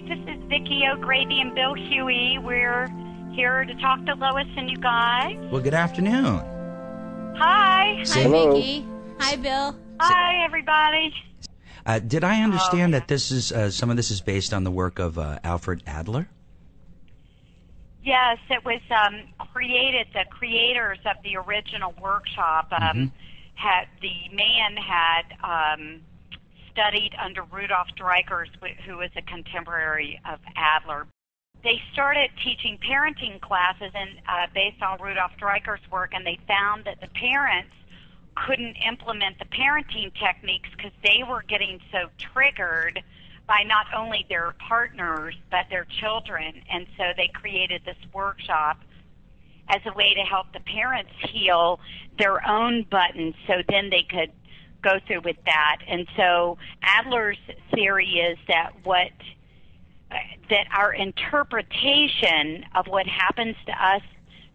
This is Vicki O'Grady and Bill Huey. We're here to talk to Lois and you guys. Well, good afternoon. Hi. Hi, Vicki. Hi, Bill. Hi, everybody. Did I understand that this is some of this is based on the work of Alfred Adler? Yes, it was created. The creators of the original workshop had studied under Rudolf Dreikurs, who was a contemporary of Adler. They started teaching parenting classes based on Rudolf Dreikurs' work, and they found that the parents couldn't implement the parenting techniques because they were getting so triggered by not only their partners but their children. And so they created this workshop as a way to help the parents heal their own buttons so then they could go through with that. And so Adler's theory is that that our interpretation of what happens to us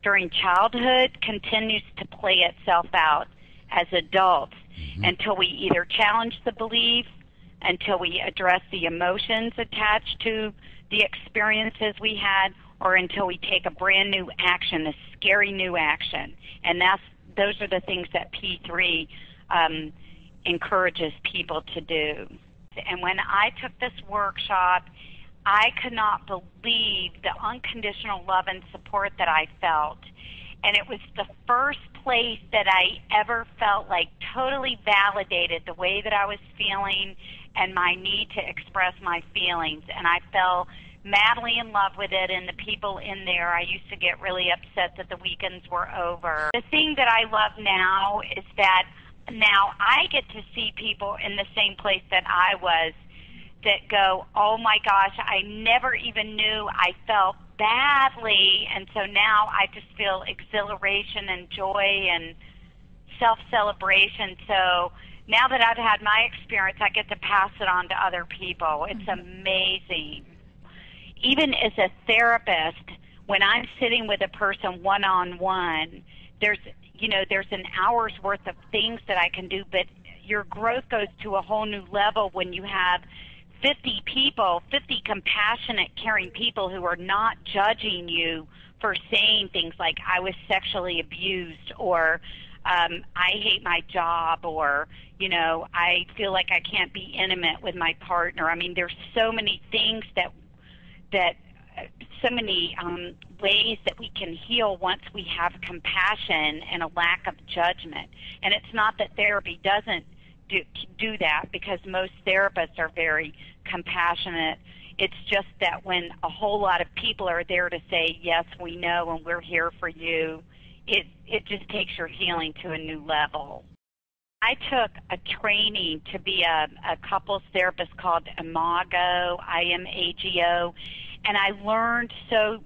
during childhood continues to play itself out as adults until we either challenge the belief, until we address the emotions attached to the experiences we had, or until we take a brand new action, a scary new action. And those are the things that P3 encourages people to do. And when I took this workshop, I could not believe the unconditional love and support that I felt. And it was the first place that I ever felt like totally validated the way that I was feeling and my need to express my feelings. And I fell madly in love with it and the people in there. I used to get really upset that the weekends were over. The thing that I love now is that now I get to see people in the same place that I was that go, oh my gosh, I never even knew I felt badly, and so now I just feel exhilaration and joy and self-celebration. So now that I've had my experience, I get to pass it on to other people. It's amazing. Even as a therapist, when I'm sitting with a person one-on-one, there's an hour's worth of things that I can do, but your growth goes to a whole new level when you have 50 people, 50 compassionate, caring people who are not judging you for saying things like, I was sexually abused, or I hate my job, or, I feel like I can't be intimate with my partner. I mean, there's so many things so many ways that we can heal once we have compassion and a lack of judgment. And it's not that therapy doesn't do that, because most therapists are very compassionate. It's just that when a whole lot of people are there to say, yes, we know and we're here for you, it just takes your healing to a new level. I took a training to be a couples therapist called Imago, I-M-A-G-O, and I learned so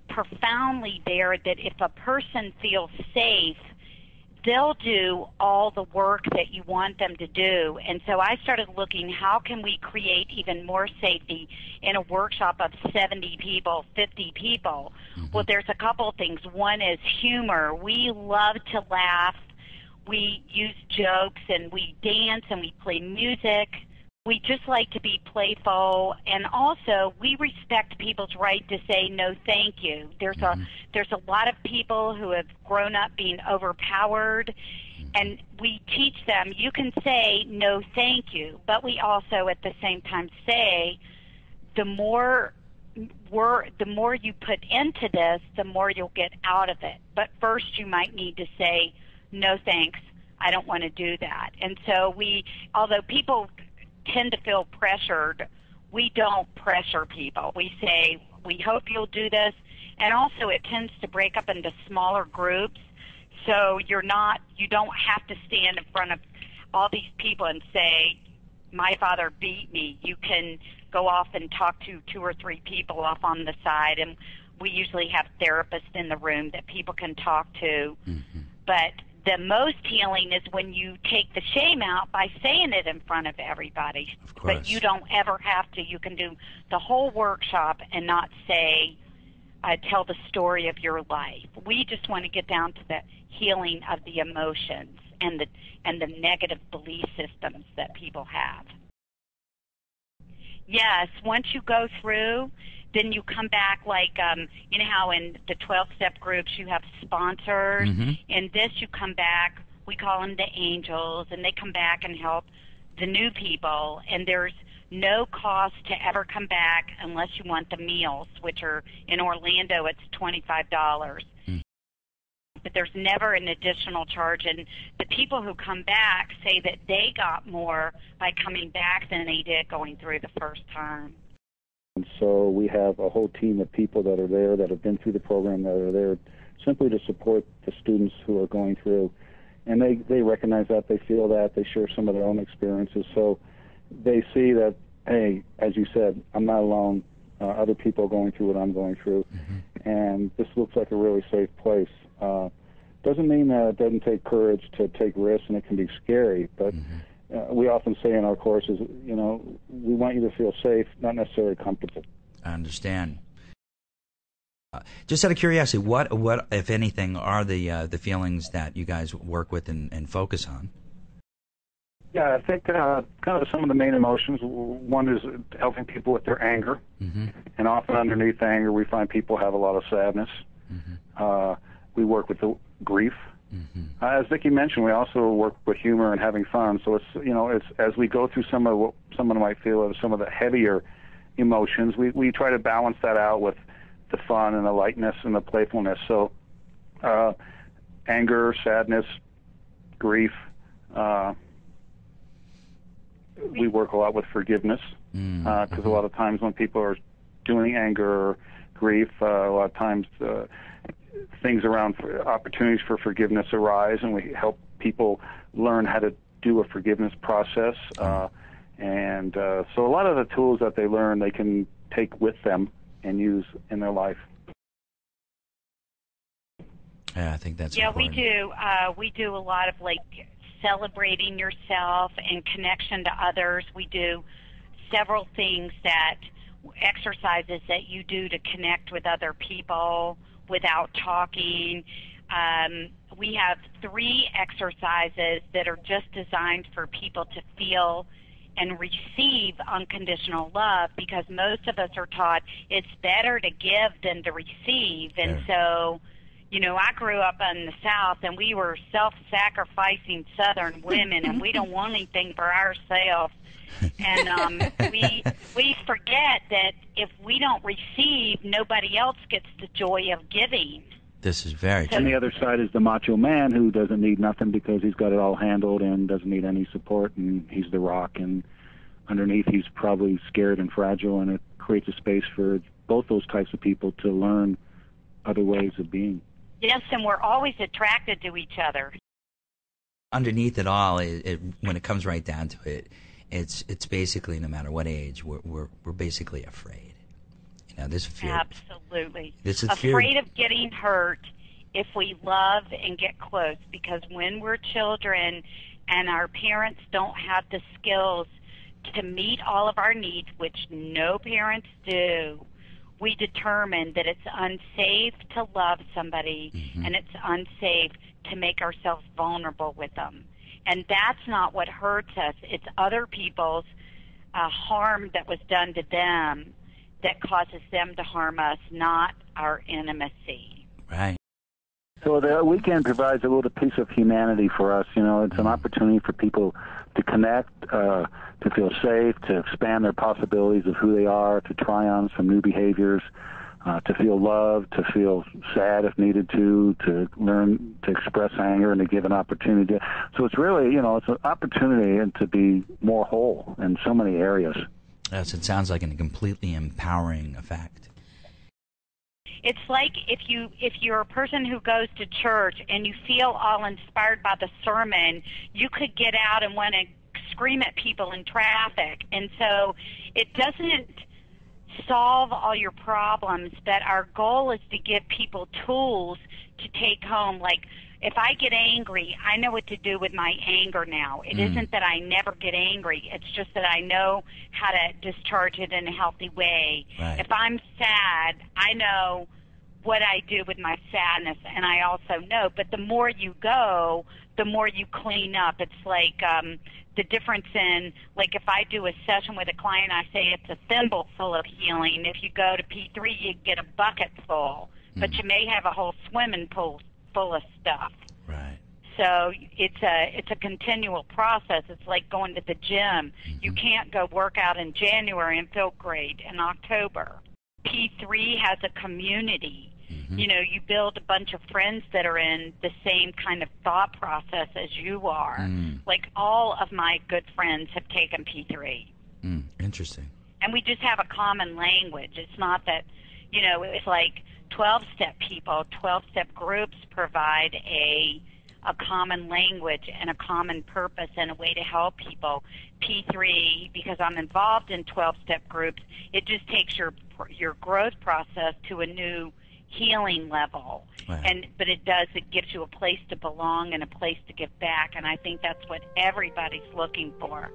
profoundly there that if a person feels safe, they'll do all the work that you want them to do. And so I started looking, how can we create even more safety in a workshop of 70 people, 50 people? Well, there's a couple of things. One is humor. We love to laugh. We use jokes, and we dance, and we play music. We just like to be playful, and also we respect people's right to say no thank you. There's a lot of people who have grown up being overpowered, and we teach them you can say no thank you, but we also at the same time say the more you put into this, the more you'll get out of it. But first you might need to say no thanks, I don't want to do that. And so although people tend to feel pressured, we don't pressure people. We say, we hope you'll do this. And also it tends to break up into smaller groups, so you don't have to stand in front of all these people and say, my father beat me. You can go off and talk to 2 or 3 people off on the side, and we usually have therapists in the room that people can talk to. But the most healing is when you take the shame out by saying it in front of everybody. Of course. But you don't ever have to. You can do the whole workshop and not say, tell the story of your life. We just want to get down to the healing of the emotions and the negative belief systems that people have. Yes, once you go through, then you come back like, you know how in the 12-step groups you have sponsors? In this you come back, we call them the angels, and they come back and help the new people, and there's no cost to ever come back unless you want the meals, which are in Orlando, it's $25. But there's never an additional charge, and the people who come back say that they got more by coming back than they did going through the first time. And so we have a whole team of people that are there that have been through the program, that are there simply to support the students who are going through. And they recognize that, they feel that, they share some of their own experiences. So they see that, hey, as you said, I'm not alone. Other people are going through what I'm going through. And this looks like a really safe place. Doesn't mean that it doesn't take courage to take risks, and it can be scary, but we often say in our courses, you know, we want you to feel safe, not necessarily comfortable. I understand. Just out of curiosity, what, if anything, are the feelings that you guys work with and focus on? Yeah, I think kind of some of the main emotions. One is helping people with their anger, and often underneath anger, we find people have a lot of sadness. We work with the grief. As Vicki mentioned, we also work with humor and having fun. So it's, you know, it's as we go through some of what someone might feel as some of the heavier emotions, we try to balance that out with the fun and the lightness and the playfulness. So anger, sadness, grief. We work a lot with forgiveness because a lot of times when people are doing anger or grief, a lot of times things around opportunities for forgiveness arise, and we help people learn how to do a forgiveness process. And so a lot of the tools that they learn, they can take with them and use in their life. Yeah, I think that's important. Yeah, we do a lot of like celebrating yourself and connection to others. We do several things exercises that you do to connect with other people without talking. We have 3 exercises that are just designed for people to feel and receive unconditional love, because most of us are taught it's better to give than to receive. And so, you know, I grew up in the South, and we were self-sacrificing Southern women, and we don't want anything for ourselves. And we forget that if we don't receive, nobody else gets the joy of giving. This is very true. And the other side is the macho man who doesn't need nothing because he's got it all handled and doesn't need any support, and he's the rock. And underneath, he's probably scared and fragile, and it creates a space for both those types of people to learn other ways of being. Yes, and we're always attracted to each other. Underneath it all, when it comes right down to it, it's basically no matter what age, we're basically afraid. You know, this fear. Absolutely. This is afraid of getting hurt if we love and get close, because when we're children and our parents don't have the skills to meet all of our needs, which no parents do, we determine that it's unsafe to love somebody, and it's unsafe to make ourselves vulnerable with them. And that's not what hurts us. It's other people's harm that was done to them that causes them to harm us, not our intimacy. Right. So the weekend provides a little piece of humanity for us. You know, it's an opportunity for people to connect, to feel safe, to expand their possibilities of who they are, to try on some new behaviors, to feel loved, to feel sad if needed to learn to express anger and to give an opportunity. So it's really, you know, it's an opportunity to be more whole in so many areas. Yes, it sounds like a completely empowering effect. It's like if you're a person who goes to church and you feel all inspired by the sermon, you could get out and want to scream at people in traffic. And so it doesn't solve all your problems, but our goal is to give people tools to take home. Like, if I get angry, I know what to do with my anger now. It isn't that I never get angry. It's just that I know how to discharge it in a healthy way. Right. If I'm sad, I know what I do with my sadness, and I also know. But the more you go, the more you clean up. It's like the difference in, like if I do a session with a client, I say it's a thimble full of healing. If you go to P3, you get a bucket full, but you may have a whole swimming pool full of stuff. Right. So it's a continual process. It's like going to the gym. You can't go work out in January and feel great in October. P3 has a community. You know, you build a bunch of friends that are in the same kind of thought process as you are. Like all of my good friends have taken P3. Interesting. And we just have a common language. It's not that, you know, it's like 12-step people, 12-step groups provide a common language and a common purpose and a way to help people. P3, because I'm involved in 12-step groups, it just takes your growth process to a new healing level. Right. But it gives you a place to belong and a place to give back, and I think that's what everybody's looking for.